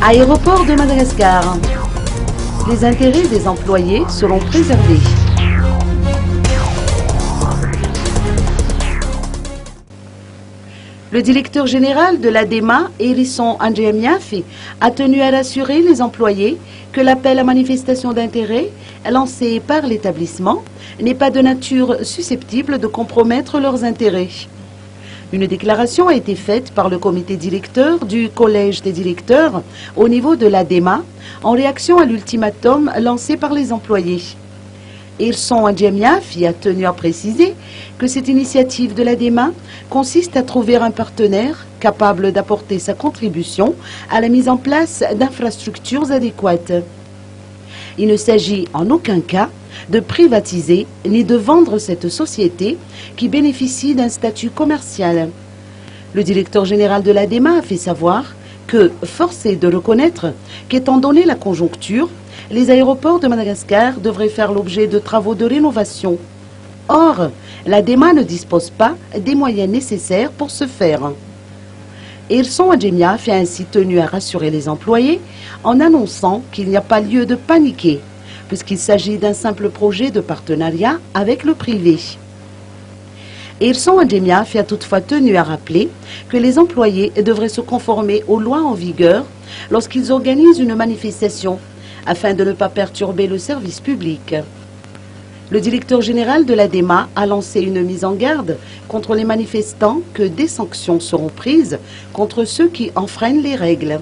Aéroport de Madagascar. Les intérêts des employés seront préservés. Le directeur général de l'ADEMA, Hérisson Andjemiafi, a tenu à rassurer les employés que l'appel à manifestation d'intérêt lancé par l'établissement n'est pas de nature susceptible de compromettre leurs intérêts. Une déclaration a été faite par le comité directeur du Collège des directeurs au niveau de l'ADEMA en réaction à l'ultimatum lancé par les employés. Hérisson Andjemiafi a tenu à préciser que cette initiative de l'ADEMA consiste à trouver un partenaire capable d'apporter sa contribution à la mise en place d'infrastructures adéquates. Il ne s'agit en aucun cas de privatiser ni de vendre cette société qui bénéficie d'un statut commercial. Le directeur général de l'ADEMA a fait savoir que, force est de reconnaître qu'étant donné la conjoncture, les aéroports de Madagascar devraient faire l'objet de travaux de rénovation. Or, l'ADEMA ne dispose pas des moyens nécessaires pour ce faire. Hérisson Andjemiafi a ainsi tenu à rassurer les employés en annonçant qu'il n'y a pas lieu de paniquer, puisqu'il s'agit d'un simple projet de partenariat avec le privé. Hérisson Andjemiafi a toutefois tenu à rappeler que les employés devraient se conformer aux lois en vigueur lorsqu'ils organisent une manifestation, afin de ne pas perturber le service public. Le directeur général de l'ADEMA a lancé une mise en garde contre les manifestants que des sanctions seront prises contre ceux qui enfreignent les règles.